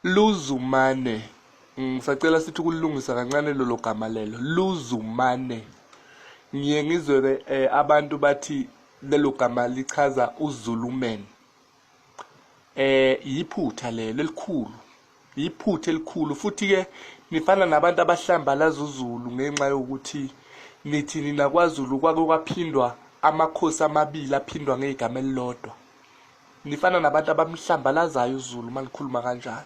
Luzumane. Ngisacela sithi ukulungisa kancane lolo gama lelo. Luzumane. Ngiye ngizwe abantu bathi lelo gama lichaza uZuluman. Yiphutha lelo elikhulu. Yiphutha elikhulu futhi ke nifana nabantu abahlambalaza uZulu ngenxa yokuthi nithi nina kwaZulu kwaphindwa amakhosi amabili aphindwa ngegama elilodwa. Nifana nabantu abamhlambalazayo uZulu malikhuluma kanjalo.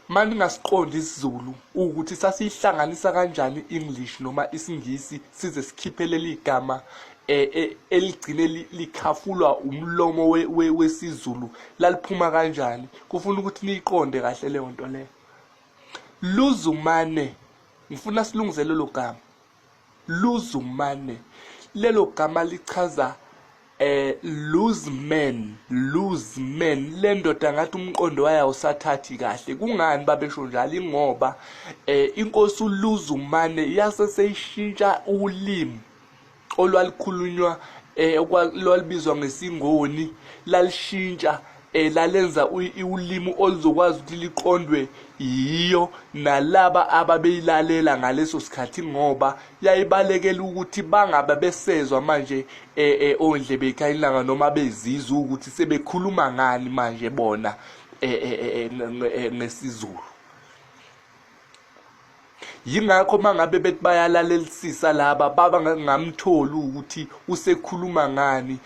Manje ngasiqonda isiZulu ukuthi sasihlanganisa kanjani English noma isingisi size sikhiphe leli gama eligcine likhafulwa umlomo wesiZulu laliphuma kanjani. Kufuna ukuthi niyiqonde kahle leyo nto leyo. Luzumane ngifuna silungise lelo gama. Luzumane lelo gama lichaza luzman lendoda ngathi umqondo wayo awusathathi kahle. Kungani babesho njalo? Ingoba inkosi uLuzumane yase seyishintsha ulimi olwalikhulunywa olwalibizwa ngesingoni, lalishintsha lalenza ulimi oluzokwazi ukuthi liqondwe yiyo nalaba ababeyilalela ngaleso sikhathi, ngoba yayibalekela ukuthi bangabe besezwa manje ondlebe ekhayilanga noma bezizwa ukuthi sebekhuluma ngani manje bona ngesiZulu. Yingakho mangabe bethi bayalalelisisa laba baba ngamtholi ukuthi usekhuluma ngani,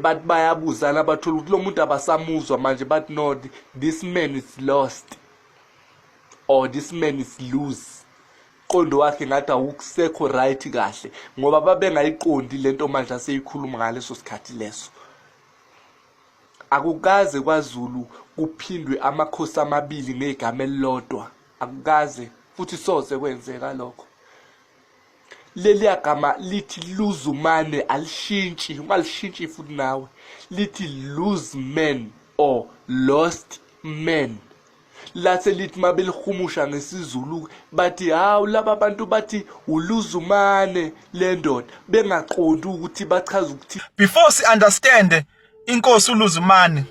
bathi bayabuzana bathola ukuthi lo muntu abasamuzwa manje, bathi no, this man is lost or this man is loose. Qondo wakhe ngathi awukusekho right kahle ngoba babengayiqondi lento manje aseyikhuluma ngaleso sikhathi leso. Akukaze kwaZulu kuphindwe amakhosi amabili ngegama elilodwa, akukaze futhi soze kwenzeka lokho. Leli gama lithi Luzumane alishintshi, ungalishintshi futhi nawe, lithi lose man or lost man. Lase lithi mabelihumusha ngesiZulu bathi hawu laba bantu bathi uLuzumane lendoda, bengaqondi ukuthi bachaza ukuthi before si understand inkosi uLuzumane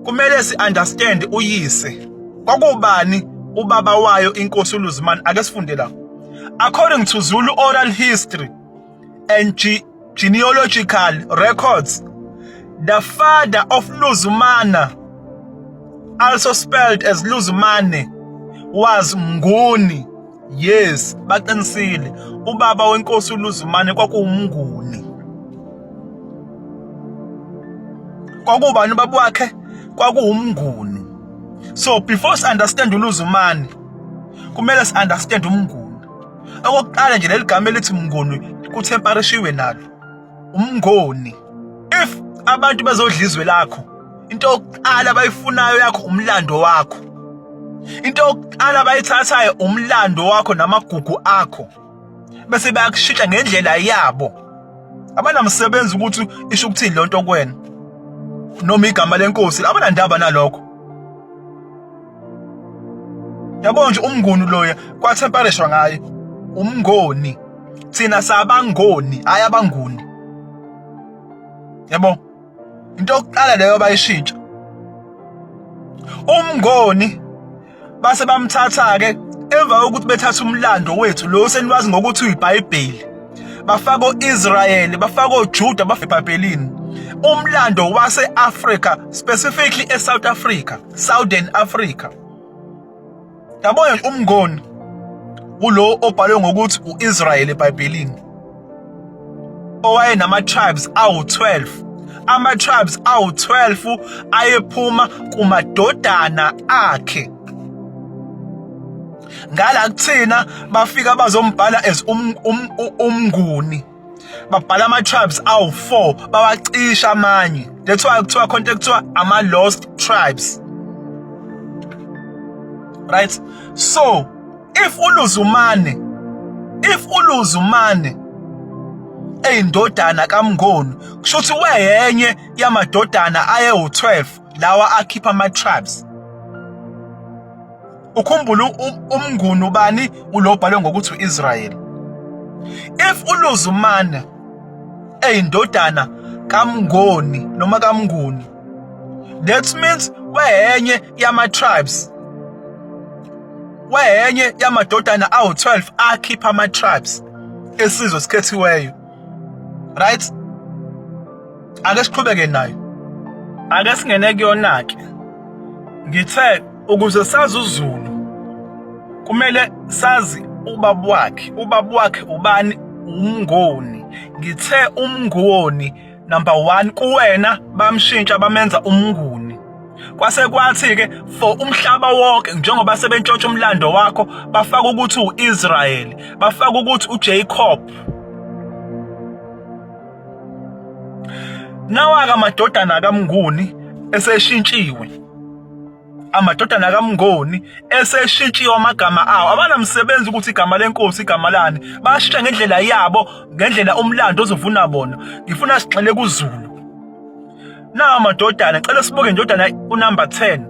kumele si understand uyise kwakubani ubaba wayo inkosi uLuzumane. Ake sifunde la. According to Zulu oral history and genealogical records, the father of Luzumana, also spelled as Luzumane, was Mnguni. Yes, baqinisile ubaba wenkosi uLuzumane kwakuwumnguni. Kwakubani ubaba wakhe? Kwakuwumnguni. So before us understand uLuzumane, kumele us understand umnguni. Okokuqala nje leli gama elithi mnguni kuthemparishiwe nalo. Umngoni. If abantu bezodlizwe lakho, into yokuqala abayifunayo yakho umlando wakho. Into yokuqala abayithathayo umlando wakho namagugu akho. Bese bayakushintsha ngendlela yabo. Abanamsebenzi ukuthi isho ukuthi lonto kwena. Noma igama lenkosi abanandaba nalokho. Yabo nje umnguni loya kwathemparishwa ngaye umngoni. Thina sabangoni ayabanguni. Yabo into yokuqala leyo bayishintsha. Umngoni base bamthatha ke emva kokuthi bethatha umlando wethu lo senwazi ngokuthi uyiBhayibheli. Bafaka uIsrayeli, bafaka uJuda bafebhabhelini. Umlando wase-Africa, specifically eSouth Africa, Southern Africa. Yabona nje umngoni ulo obhalwe ngokuthi uIsrael eBhayibhelini. Owaye nama-tribes awu-12. Ama-tribes awu-12 ayephuma kumadodana akhe. Ngala kuthina bafika bazombhala as umnguni. Babhala ama-tribes awu-4 bawacisha amanye. That's why kuthiwa khonto kuthiwa ama-lost tribes. Right? So, if uLuzumane eyindodana kaMngoni, kusho ukuthi weyenye yamadodana ayewu-12 lawa akhipha ama-tribes. Ukhumbula umnguni ubani ulobhalwe ngokuthi uIsrael. If uLuzumane eyindodana kaMngoni noma kaMnguni, that means wehenye yama-tribes, wehenye yamadodana awu-12 akhipha ama-tribes esizwe esikhethiweyo. Right? Ake siqhubeke nayo. Ake singene kuyona-ke. Ngithe ukuze sazi uZulu kumele sazi ubaba wakhe. Ubaba wakhe ubani? Umngoni. Ngithe umngoni number 1 kuwena bamshintsha bamenza umnguni. Kwase kwathi-ke for umhlaba wonke njengoba sebentshontsha umlando wakho bafaka ukuthi u-Israyeli, bafaka ukuthi uJacob. Nawa-ke amadodana kaMnguni eseshintshiwe. Amadodana kaMngoni eseshintshiwe amagama awo. Abanamsebenzi ukuthi igama lenkosi igama lani. Bashintsha ngendlela yabo, ngendlela umlando ozovuna bona. Ngifuna sigxile kuZulu. Nawa amadodana, cela sibuke indodana unumber 10.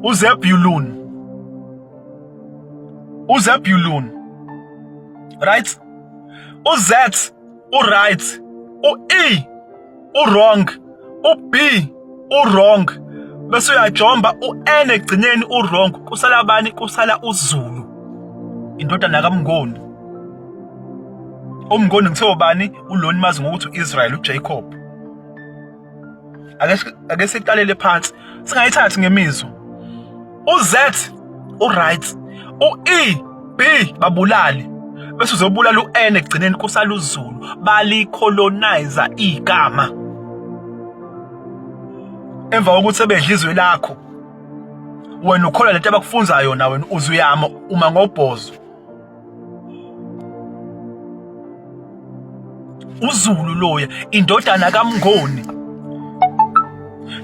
uZebulun. uZebulun. Right? uZ u-right. u-E u-wrong. u-B u-wrong. Bese uyajomba u-N egcineni u-wrong. Kusala abani? Kusala uZulu. Indodana kaMngoni. Umngoni ngithe ubani? Uloni mazi ngokuthi u-Israyeli, uJacob. Ake siqalele phansi. Singayithathi ngemizwa. uZ u-right. u-E, B babulali. Bese uzobulala u-N egcineni kusala uZulu. Balicolonize igama. Emva kokuthi sebedla izwe lakho, wena ukholwa lento abakufunza yona, wena uzuyama uma ngobhozo. uZulu loya, indodana kaMngoni.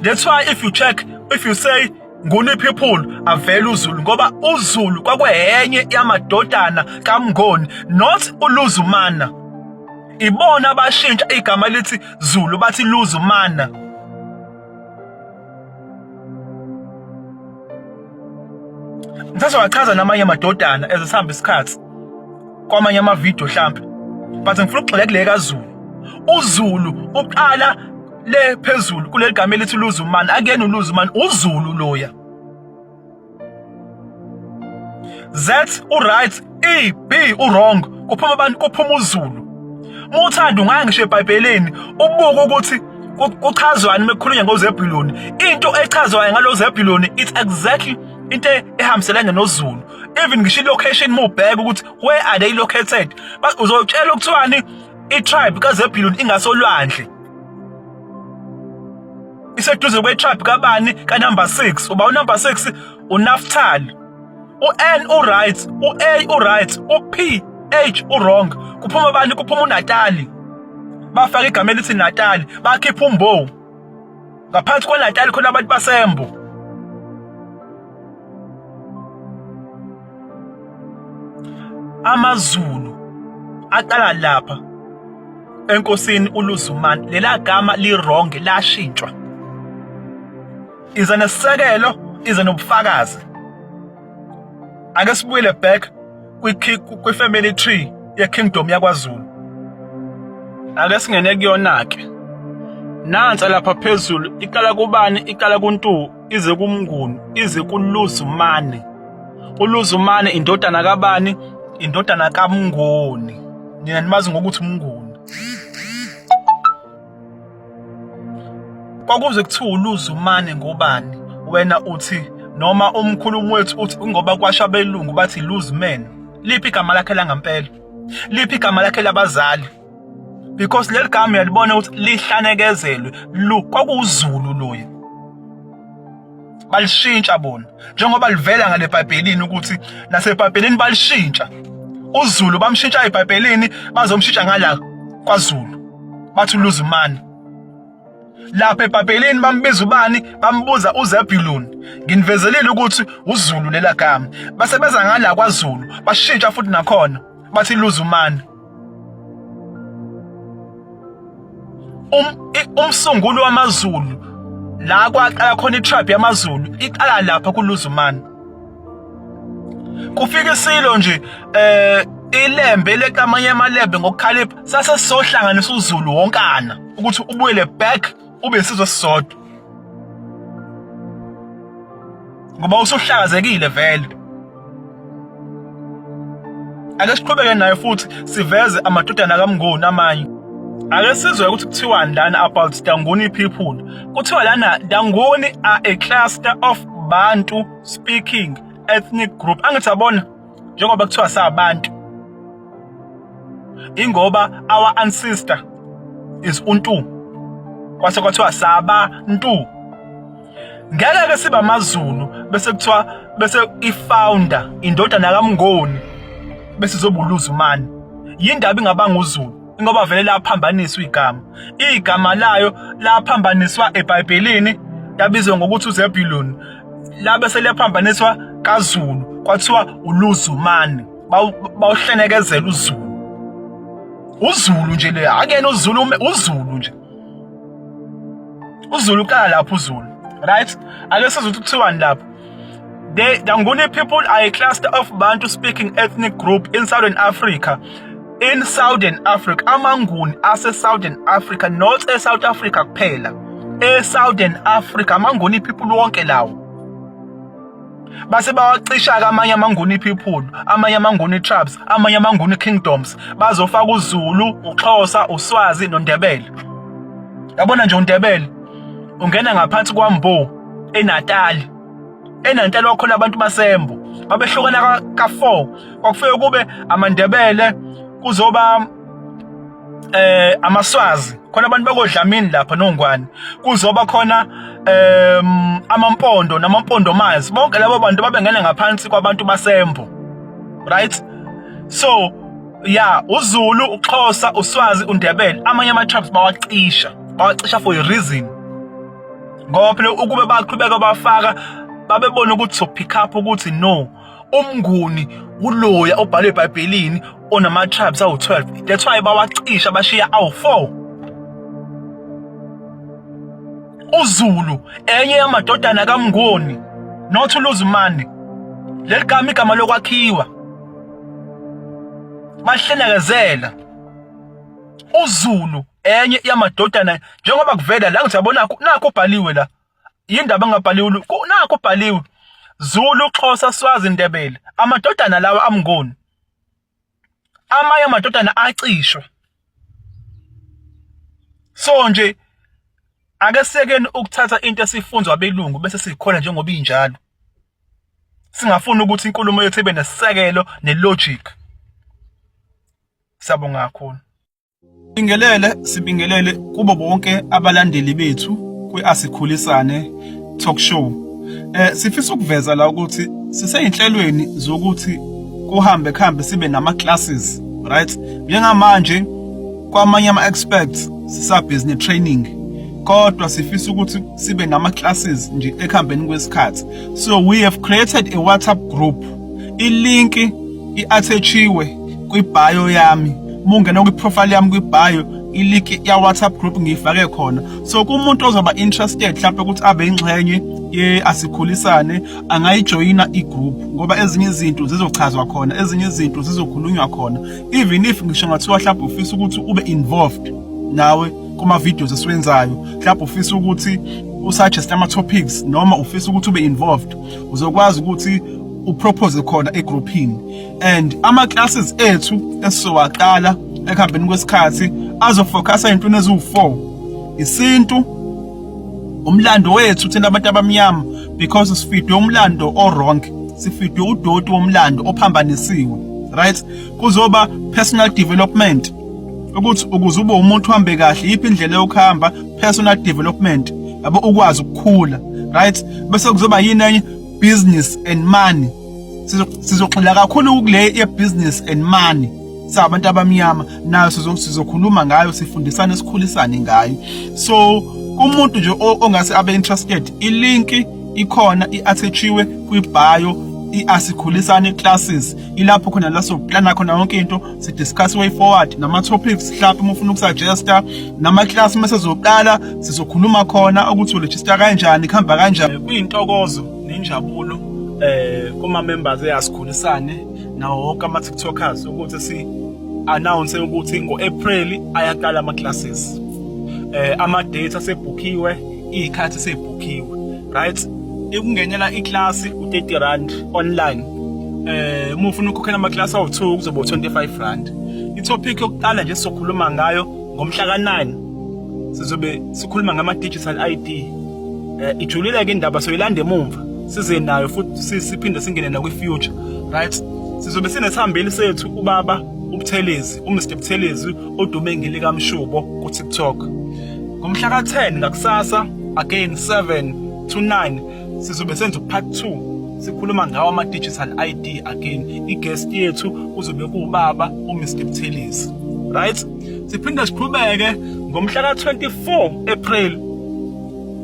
That's why if you say Nguni people avela uZulu, ngoba uZulu kwakwenye yamadodana kaMngoni, not uLuzumana. Ibona abashintsha igama lithi Zulu bathi Luzumana. Ngisazowachaza namanye amadodana ezisihamba isikhathi kwamanye amavidiyo mhlambe, but ngifuna ukugxila kule kaZulu. uZulu uqala le phezulu kuleli gama elithi Luzumana. Akuyena uLuzumana, uZulu loya. Z u-right, E, B u-wrong. Kuphuma abantu, kuphuma uZulu. Muthanda ungaya ngisho eBhayibhelini ubuke ukuthi kuchazwani mekukhulunywa ngoZebuluni. Into echazwayo ngalo Zebuluni it's exactly into ehambiselana noZulu. Even ngisho location mubheka ukuthi where are they located. But uzotshela ukuthiwani i-tribe kaZebuluni ingasolwandle. Iseduze kwe-tribe kabani? Ka number 6. Uba number 6 uNaftali. u-N u-right, u-A u-right, u-P H u-wrong. Kuphuma bani? Kuphuma uNatali. Bafaka igama elithi Natali, bakhipha uMbo. Ngaphansi kwaNatali khona abantu baseMbo. AmaZulu aqala lapha enkosini uLuzumana. Lela gama li-wrong lashintshwa. Iza nesisekelo, iza nobufakazi. Ake sibuyele back kwi-family tree ye-kingdom yakwaZulu. Ake singene kuyona-ke. Nansi lapha phezulu iqala kubani? Iqala kuNtu, ize kuMnguni, ize kuLuzumane. uLuzumane indodana kabani? Indodana kaMngoni. Nina nimazi ngokuthi uMnguni. Kwakuze kuthiwa uLuzumane ngobani? Wena uthi noma umkhulumi wethu uthi ngoba kwashabelungu bathi Luzman. Liphi igama lakhe langempela? Liphi igama lakhe labazali? Because leli gama uyalibona ukuthi lihlanekezelwe. KwakuwuZulu loya. Balishintsha bona. Njengoba livela ngale eBhayibhelini ukuthi naseBhayibhelini balishintsha. uZulu bamshintsha eBhayibhelini bazomshintsha ngala kwaZulu. Bathi uLuzumane. Lapha eBhayibhelini bambiza ubani? Bambuza uZebuluni. Nginivezelile ukuthi uZulu lela gama. Basebenza ngala kwaZulu, bashintsha futhi nakhona bathi Luzumane. Umsunguli wamaZulu la kwaqala khona itribe yamaZulu iqala lapha kuLuzumane. Kufika isilo nje ilembe lekamanye amalembe ngokukhalipha sase sizohlanganisa uZulu wonkana ukuthi ubuyele back ube isizwe sisodwa. ngoba usuhlakazekile vele. Ake siqhubeke nayo futhi siveze amadodana kaMnguni amanye. Ake sizwe ukuthi kuthiwani lana about Danguni people. Kuthiwa lana Danguni are a cluster of Bantu speaking ethnic group. Angithi yabona njengoba kuthiwa sabantu. Ingoba our ancestor is Untu. Kwase kwathiwa sabantu. Ngeke ke siba amaZulu bese kuthiwa bese i-founder indodana kaMnguni bese zobuluzumani. Yindaba ingabanga uZulu ingoba vele laphambaniswa igama layo laphambaniswa eBhayibhelini yabizwa ngokuthi uZebuluni, la bese laphambaniswa kaZulu kwathiwa uluzumani. Bawuhlenekezela uZulu nje le akena uZulu nje uZulu kala lapho uZulu, right? Ake sizwe ukuthi kuthiwani lapho. The Danguni people are a cluster of Bantu speaking ethnic group in Southern Africa. In Southern Africa, amanguni ase Southern Africa, not South Africa kuphela. Southern Africa, amanguni people wonke lawo. Base bawacisha amanye amanguni people, amanye amanguni tribes, amanye amanguni kingdoms. Bazofaka uZulu, uXhosa, uSwazi noNdebele. Yabona nje uNdebele ungena ngaphansi kwaMbo eNatali. ENatali wakhona abantu basembo. Babehlukana ka4. Kwakufike kube amaNdebele kuzoba amaSwazi. Khona abantu bakodlamini lapha noNgwane. Kuzoba khona amaMpondo namaMpondo mazi. Bonke labo bantu babengena ngaphansi kwabantu basembo. Right? So, yeah, uZulu, uXhosa, uSwazi, uNdebele, amanye ama-tribes bawacisha for a reason. Ngoba phela ukube baqhubeka bafaka babebona ukuthi so pick up ukuthi no, uMnguni uloya obhalwe eBhayibhelini onama-tribes awu-12. That's why bawacisha bashiya awu-4. uZulu enye yamadodana kaMnguni, not uLuzumani. Leli igama lokwakhiwa bahlenekezela. uZulu enye yamadodana njengoba kuvela la ngithi yabona nakho ubhaliwe la. Yindaba engabhaliwe nakho ubhaliwe. Zulu, Xhosa, Swazi, Ndebele. Amadodana lawa aMnguni. Amanye amadodana acishwa. So nje ake sekeni ukuthatha into esifundzwa abelungu bese sikhona njengoba injalo. Singafuni ukuthi inkulumo yethu ibe nesisekelo nelogic. Sabonga kakhulu. Sibingelele kubo bonke abalandeli bethu kwi-Asikhulisane talk show. Sifisa ukuveza la ukuthi siseyinhlelweni zokuthi kuhambe sibe nama classes, right? Njengamanje kwamanye ama experts sisa business training. Kodwa sifisa ukuthi sibe nama classes nje ekhambeni kwesikhathi. So we have created a WhatsApp group. I-link i-attachiwe kwi-bio yami. Mungena kwi-profile yami kwi-bio, i-link ya WhatsApp group ngiyifake khona. So kumuntu ozoba interested mhlawumbe ukuthi abe ingxenye ye-Asikhulisane angayijoyina i-group ngoba ezinye izinto zizochazwa khona, ezinye izinto zizokhulunywa khona. Even if ngisho ngathiwa mhlawumbe ufisa ukuthi ube involved nawe kuma videos esiwenzayo, mhlawumbe ufisa ukuthi usuggest ama topics noma ufisa ukuthi ube involved, uzokwazi ukuthi upropose khona egroupini. And ama classes ethu esizowaqala ekhambeni kwesikhathi azofocusa into eziwu4: isintu, umlando wethu thina abantu abamnyama, because sifidwe umlando o-wrong, sifidwe udoti womlando ophambanisiwe, right? Kuzoba personal development, ukuthi ukuze ube umuntu uhambe kahle yiphi indlela yokuhamba, personal development, yabo ukwazi ukukhula, right? Bese kuzoba yini enye, business and money. Sizoxila kakhulu kule ye-business and money sabantu abamnyama, nayo sizokhuluma ngayo, sifundisane, sikhulisane ngayo. So umuntu nje ongase abe interested, i-link ikhona, i-attachiwe kwi-bio, i-Asikhulisane classes. Ilapho khona la soplana khona yonke into, si-discuss way forward nama topics mhlawumbe uma ufuna ukusuggesta nama class mesezoqala sizokhuluma khona ukuthi uregister kanjani, khamba kanjani. Kuyintokozo nenjabulo kuma members e-Asikhulisane nawo wonke ama TikTokers ukuthi si announce ukuthi ngo-April ayaqala ama classes. Ama date asebookiwe, ikhathi sebookiwe, right? ekungenela iklasi u-30 rand online. Uma ufuna ukukhokhela amaklasi awu-2 kuzoba u-25 rand. Itopic yokuqala nje sizokhuluma ngayo ngomhla ka-9 sizobe sikhuluma ngama-digital ID. Ijulile-ke indaba soyilanda emumva size nayo futhi siphinde singene nakwi-future, right? Sizobe sinesihambeli sethu ubaba uButhelezi, uMr Buthelezi odume ngelikamshubo ku-TikTok. Ngomhla ka-10 ngakusasa again 7 to 9 sizobe senza part 2 sikhuluma ngawo ama-digital ID again. Iguest yethu uzobe kuubaba uMr Buthelezi, right? Siphinde siqhubeke ngomhla ka-24 April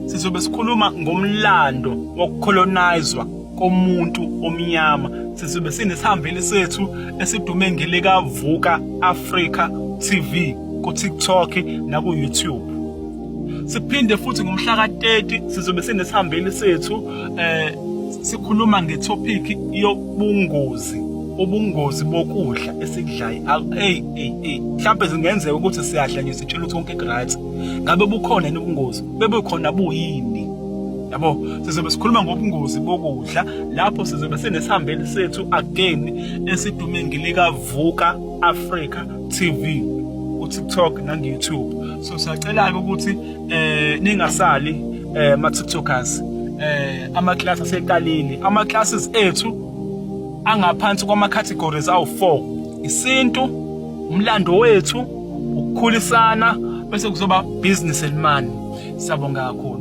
sizobe sikhuluma ngomlando wokucolonizwa komuntu omnyama. Sizobe sinesihambeli sethu esidume ngelikaVuka Africa TV ku-TikTok naku-YouTube. Siphinde futhi ngomhla ka-30 sizobe sinesihambeli sethu sikhuluma ngetopic yobungozi, ubungozi bokudla esikudlayo. Mhlawumbe zingenzeka ukuthi siyadla nje sitshela ukuthi konke right. Ngabe bukhona ubungozi? Bebekhona buyini? Yabo, sizobe sikhuluma ngobungozi bokudla lapho sizobe sinesihambeli sethu again esidume ngelikaVuka Africa TV ku-TikTok nangu-YouTube. So siyacela-ke ukuthi ningasali ma-TikTokers. Ama-classes aseqalile. Ama-classes ethu angaphansi kwama-categories awu-4: isintu, umlando wethu, ukukhulisana, bese kuzoba business and money. Siyabonga kakhulu.